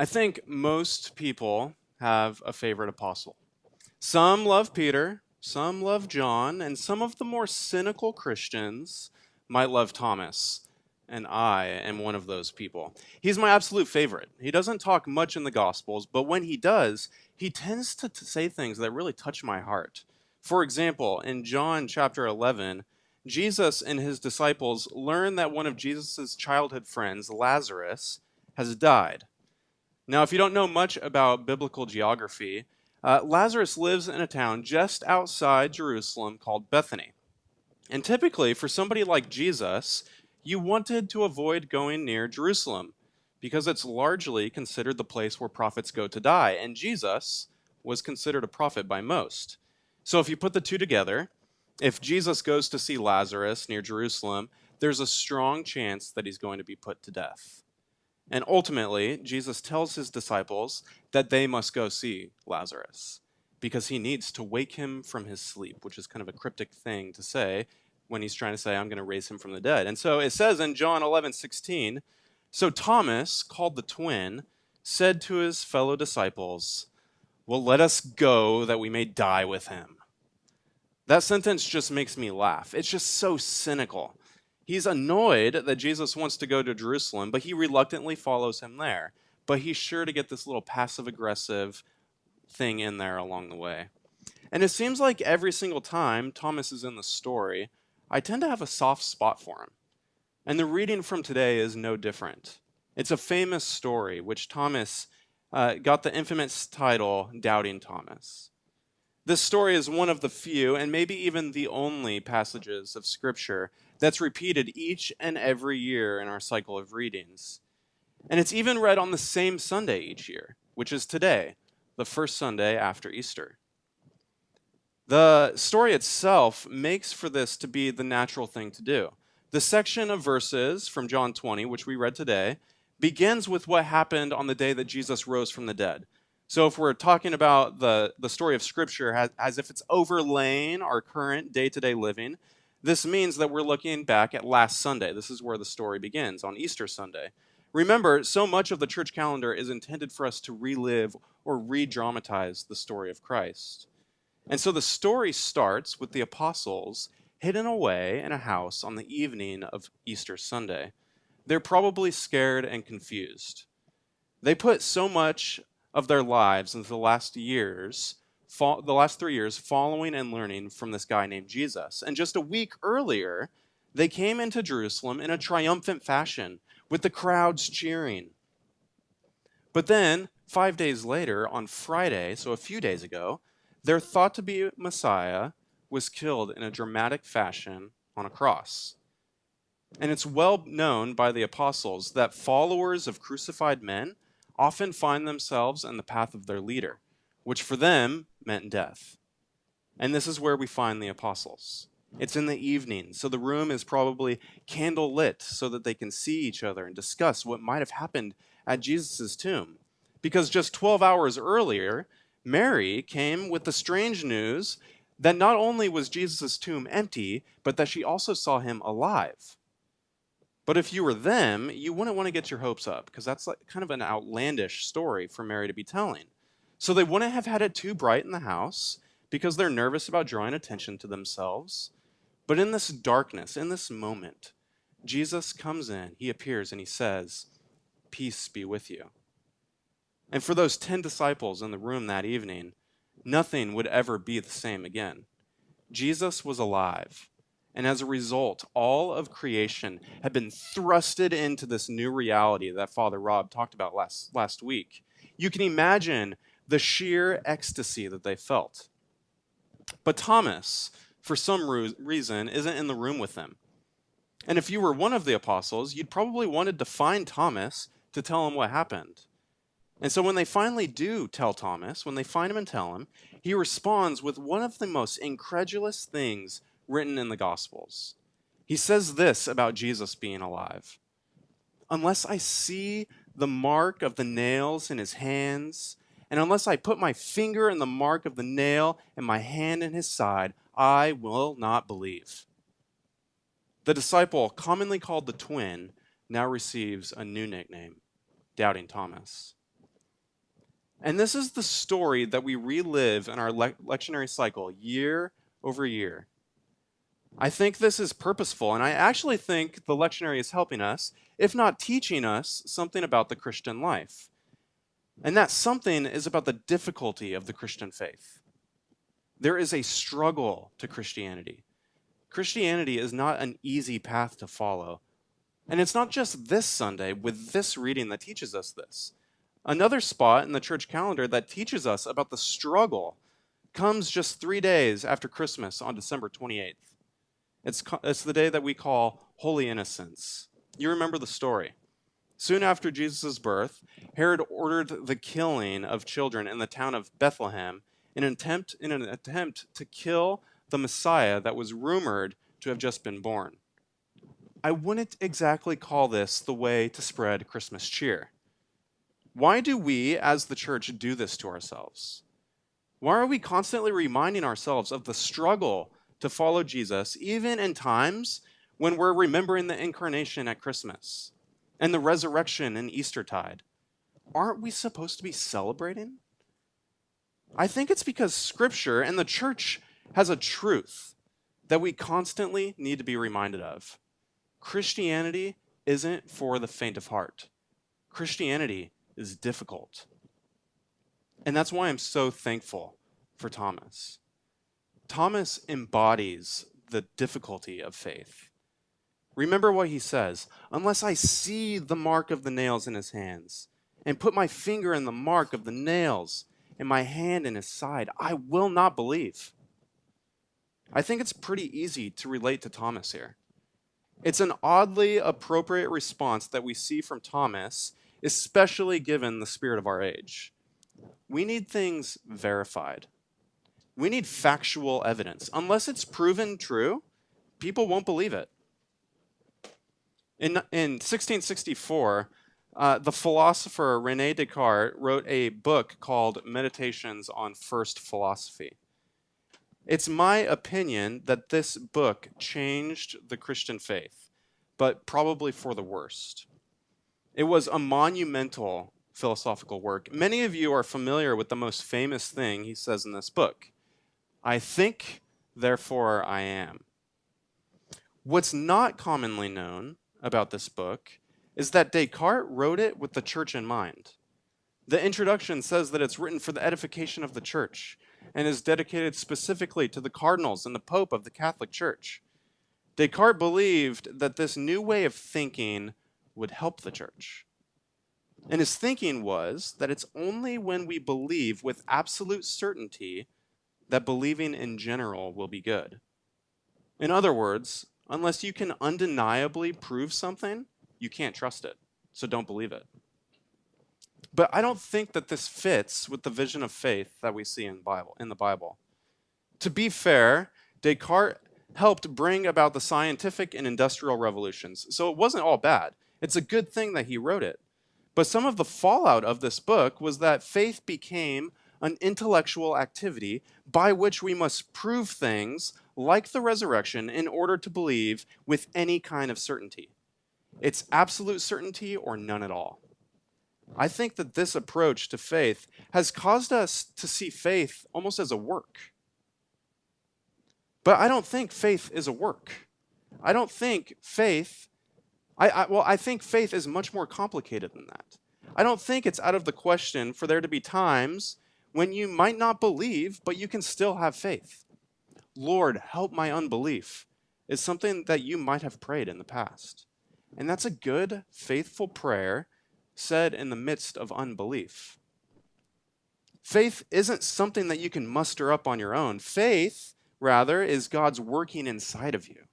I think most people have a favorite apostle. Some love Peter, some love John, and some of the more cynical Christians might love Thomas. And I am one of those people. He's my absolute favorite. He doesn't talk much in the Gospels, but when he does, he tends to say things that really touch my heart. For example, in John chapter 11, Jesus and his disciples learn that one of Jesus' childhood friends, Lazarus, has died. Now, if you don't know much about biblical geography, Lazarus lives in a town just outside Jerusalem called Bethany. And typically, for somebody like Jesus, you wanted to avoid going near Jerusalem because it's largely considered the place where prophets go to die. And Jesus was considered a prophet by most. So if you put the two together, if Jesus goes to see Lazarus near Jerusalem, there's a strong chance that he's going to be put to death. And ultimately, Jesus tells his disciples that they must go see Lazarus because he needs to wake him from his sleep, which is kind of a cryptic thing to say when he's trying to say, I'm going to raise him from the dead. And so it says in John 11:16, so Thomas, called the twin, said to his fellow disciples, well, let us go that we may die with him. That sentence just makes me laugh. It's just so cynical. He's annoyed that Jesus wants to go to Jerusalem, but he reluctantly follows him there. But he's sure to get this little passive-aggressive thing in there along the way. And it seems like every single time Thomas is in the story, I tend to have a soft spot for him. And the reading from today is no different. It's a famous story, which Thomas got the infamous title, Doubting Thomas. This story is one of the few, and maybe even the only passages of Scripture that's repeated each and every year in our cycle of readings. And it's even read on the same Sunday each year, which is today, the first Sunday after Easter. The story itself makes for this to be the natural thing to do. The section of verses from John 20, which we read today, begins with what happened on the day that Jesus rose from the dead. So if we're talking about the story of Scripture as if it's overlaying our current day-to-day living, this means that we're looking back at last Sunday. This is where the story begins, on Easter Sunday. Remember, so much of the church calendar is intended for us to relive or re-dramatize the story of Christ. And so the story starts with the apostles hidden away in a house on the evening of Easter Sunday. They're probably scared and confused. They put so much of their lives into the last 3 years following and learning from this guy named Jesus. And just a week earlier, they came into Jerusalem in a triumphant fashion with the crowds cheering. But then, 5 days later, on Friday, so a few days ago, their thought to be Messiah was killed in a dramatic fashion on a cross. And it's well known by the apostles that followers of crucified men often find themselves in the path of their leader, which for them meant death. And this is where we find the apostles. It's in the evening, so the room is probably candle lit so that they can see each other and discuss what might have happened at Jesus' tomb. Because just 12 hours earlier, Mary came with the strange news that not only was Jesus' tomb empty, but that she also saw him alive. But if you were them, you wouldn't want to get your hopes up, because that's like kind of an outlandish story for Mary to be telling. So they wouldn't have had it too bright in the house, because they're nervous about drawing attention to themselves. But in this darkness, in this moment, Jesus comes in, he appears, and he says, "Peace be with you." And for those 10 disciples in the room that evening, nothing would ever be the same again. Jesus was alive. And as a result, all of creation had been thrusted into this new reality that Father Rob talked about last week. You can imagine the sheer ecstasy that they felt. But Thomas, for some reason, isn't in the room with them. And if you were one of the apostles, you'd probably wanted to find Thomas to tell him what happened. And so when they finally do tell Thomas, when they find him and tell him, he responds with one of the most incredulous things written in the Gospels. He says this about Jesus being alive: "Unless I see the mark of the nails in his hands, and unless I put my finger in the mark of the nail and my hand in his side, I will not believe." The disciple, commonly called the twin, now receives a new nickname, Doubting Thomas. And this is the story that we relive in our lectionary cycle year over year. I think this is purposeful, and I actually think the lectionary is helping us, if not teaching us, something about the Christian life. And that something is about the difficulty of the Christian faith. There is a struggle to Christianity. Christianity is not an easy path to follow. And it's not just this Sunday with this reading that teaches us this. Another spot in the church calendar that teaches us about the struggle comes just 3 days after Christmas on December 28th. It's the day that we call Holy Innocents. You remember the story. Soon after Jesus' birth, Herod ordered the killing of children in the town of Bethlehem in an attempt to kill the Messiah that was rumored to have just been born. I wouldn't exactly call this the way to spread Christmas cheer. Why do we, as the church, do this to ourselves? Why are we constantly reminding ourselves of the struggle to follow Jesus, even in times when we're remembering the incarnation at Christmas and the resurrection in Eastertide? Aren't we supposed to be celebrating? I think it's because Scripture and the church has a truth that we constantly need to be reminded of. Christianity isn't for the faint of heart. Christianity is difficult. And that's why I'm so thankful for Thomas. Thomas embodies the difficulty of faith. Remember what he says, unless I see the mark of the nails in his hands and put my finger in the mark of the nails and my hand in his side, I will not believe. I think it's pretty easy to relate to Thomas here. It's an oddly appropriate response that we see from Thomas, especially given the spirit of our age. We need things verified. We need factual evidence. Unless it's proven true, people won't believe it. In 1664, the philosopher René Descartes wrote a book called Meditations on First Philosophy. It's my opinion that this book changed the Christian faith, but probably for the worst. It was a monumental philosophical work. Many of you are familiar with the most famous thing he says in this book. I think, therefore I am. What's not commonly known about this book is that Descartes wrote it with the church in mind. The introduction says that it's written for the edification of the church and is dedicated specifically to the cardinals and the Pope of the Catholic Church. Descartes believed that this new way of thinking would help the church. And his thinking was that it's only when we believe with absolute certainty that believing in general will be good. In other words, unless you can undeniably prove something, you can't trust it, so don't believe it. But I don't think that this fits with the vision of faith that we see in the Bible. To be fair, Descartes helped bring about the scientific and industrial revolutions, so it wasn't all bad. It's a good thing that he wrote it. But some of the fallout of this book was that faith became an intellectual activity by which we must prove things like the resurrection in order to believe with any kind of certainty. It's absolute certainty or none at all. I think that this approach to faith has caused us to see faith almost as a work. But I don't think faith is a work. I don't think faith, I think faith is much more complicated than that. I don't think it's out of the question for there to be times when you might not believe, but you can still have faith. Lord, help my unbelief is something that you might have prayed in the past. And that's a good, faithful prayer said in the midst of unbelief. Faith isn't something that you can muster up on your own. Faith, rather, is God's working inside of you.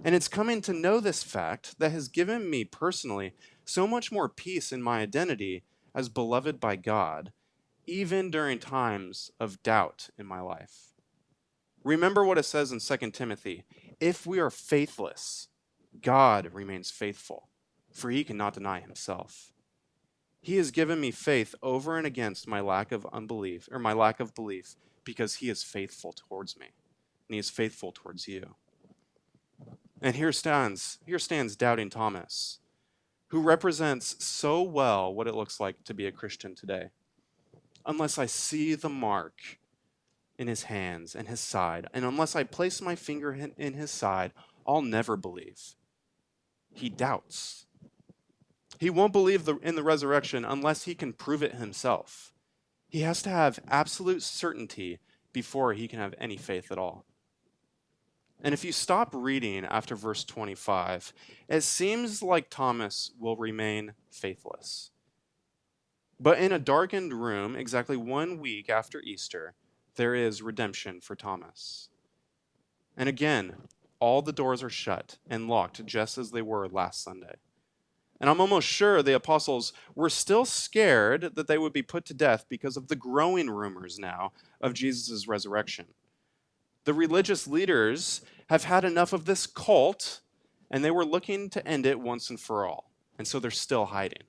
And it's coming to know this fact that has given me personally so much more peace in my identity as beloved by God, even during times of doubt in my life. Remember what it says in 2 Timothy, if we are faithless, God remains faithful, for he cannot deny himself. He has given me faith over and against my lack of unbelief, or my lack of belief, because he is faithful towards me, and he is faithful towards you. And here stands doubting Thomas, who represents so well what it looks like to be a Christian today. unless I see the mark in his hands and his side, and unless I place my finger in his side, I'll never believe. He doubts. He won't believe in the resurrection unless he can prove it himself. He has to have absolute certainty before he can have any faith at all. And if you stop reading after verse 25, it seems like Thomas will remain faithless. But in a darkened room, exactly 1 week after Easter, there is redemption for Thomas. And again, all the doors are shut and locked just as they were last Sunday. And I'm almost sure the apostles were still scared that they would be put to death because of the growing rumors now of Jesus' resurrection. The religious leaders have had enough of this cult, and they were looking to end it once and for all. And so they're still hiding.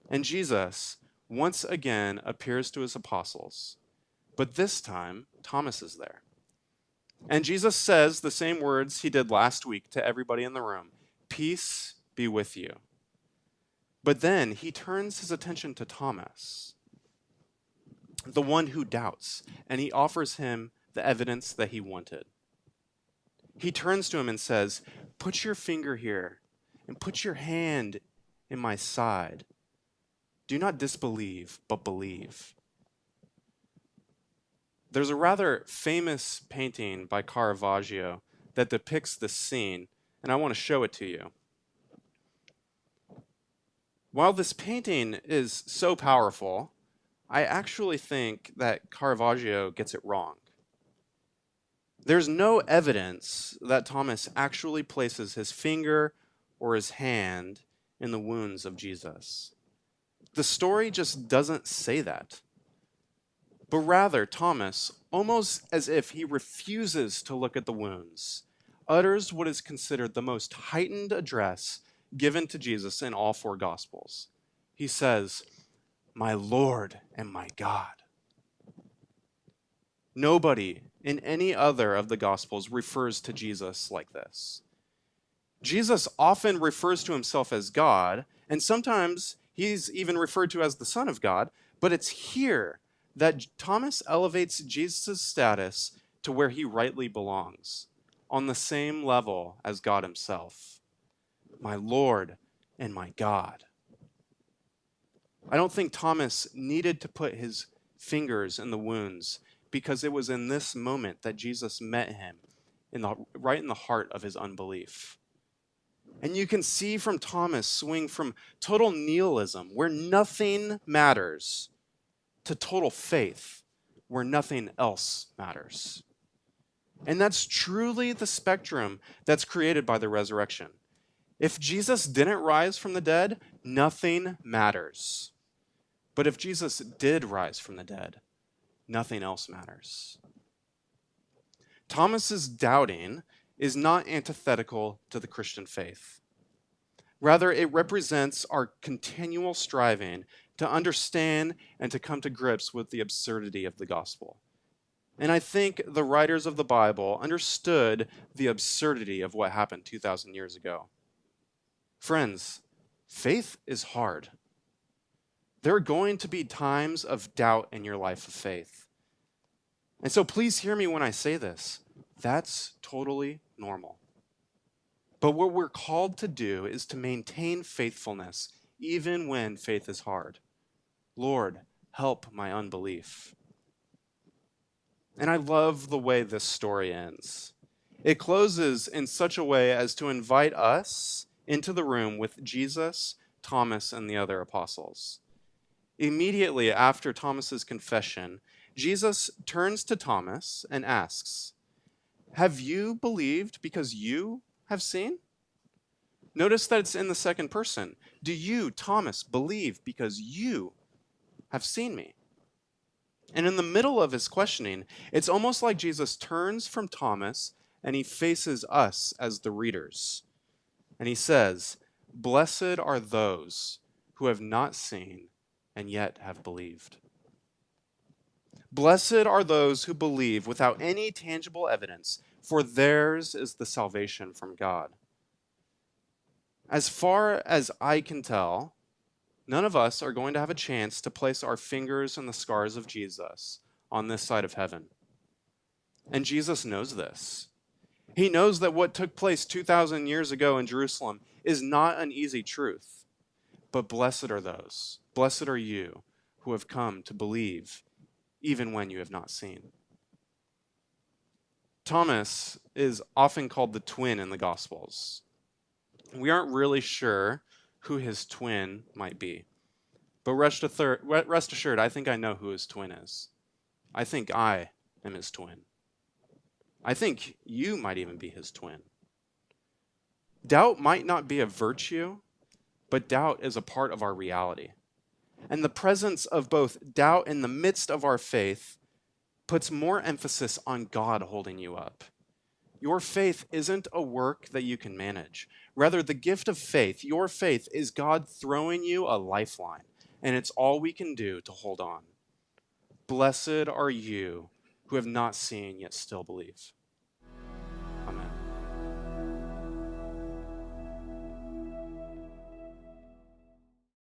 And Jesus once again appears to his apostles, but this time Thomas is there. And Jesus says the same words he did last week to everybody in the room: "Peace be with you." But then he turns his attention to Thomas, the one who doubts, and he offers him the evidence that he wanted. He turns to him and says, "Put your finger here and put your hand in my side. Do not disbelieve, but believe." There's a rather famous painting by Caravaggio that depicts this scene, and I want to show it to you. While this painting is so powerful, I actually think that Caravaggio gets it wrong. There's no evidence that Thomas actually places his finger or his hand in the wounds of Jesus. The story just doesn't say that. But rather, Thomas, almost as if he refuses to look at the wounds, utters what is considered the most heightened address given to Jesus in all 4 Gospels. He says, "My Lord and my God." Nobody in any other of the Gospels refers to Jesus like this. Jesus often refers to himself as God, and sometimes he's even referred to as the Son of God, but it's here that Thomas elevates Jesus' status to where he rightly belongs, on the same level as God himself. My Lord and my God. I don't think Thomas needed to put his fingers in the wounds, because it was in this moment that Jesus met him right in the heart of his unbelief. And you can see from Thomas swing from total nihilism, where nothing matters, to total faith, where nothing else matters. And that's truly the spectrum that's created by the resurrection. If Jesus didn't rise from the dead, nothing matters. But if Jesus did rise from the dead, nothing else matters. Thomas's doubting is not antithetical to the Christian faith. Rather, it represents our continual striving to understand and to come to grips with the absurdity of the gospel. And I think the writers of the Bible understood the absurdity of what happened 2,000 years ago. Friends, faith is hard. There are going to be times of doubt in your life of faith. And so please hear me when I say this. That's totally normal. But what we're called to do is to maintain faithfulness even when faith is hard. Lord, help my unbelief. And I love the way this story ends. It closes in such a way as to invite us into the room with Jesus, Thomas, and the other apostles. Immediately after Thomas's confession, Jesus turns to Thomas and asks, "Have you believed because you have seen?" Notice that it's in the second person. Do you, Thomas, believe because you have seen me? And in the middle of his questioning, it's almost like Jesus turns from Thomas and he faces us as the readers. And he says, "Blessed are those who have not seen and yet have believed." Blessed are those who believe without any tangible evidence, for theirs is the salvation from God. As far as I can tell, None of us are going to have a chance to place our fingers in the scars of Jesus on this side of heaven. And Jesus knows this. He knows that what took place 2,000 years ago in Jerusalem is not an easy truth. But blessed are you who have come to believe even when you have not seen. Thomas is often called the twin in the Gospels. We aren't really sure who his twin might be. But rest assured, I think I know who his twin is. I think I am his twin. I think you might even be his twin. Doubt might not be a virtue, but doubt is a part of our reality. And the presence of both doubt in the midst of our faith puts more emphasis on God holding you up. Your faith isn't a work that you can manage. Rather, the gift of faith, your faith, is God throwing you a lifeline, and it's all we can do to hold on. Blessed are you who have not seen yet still believe.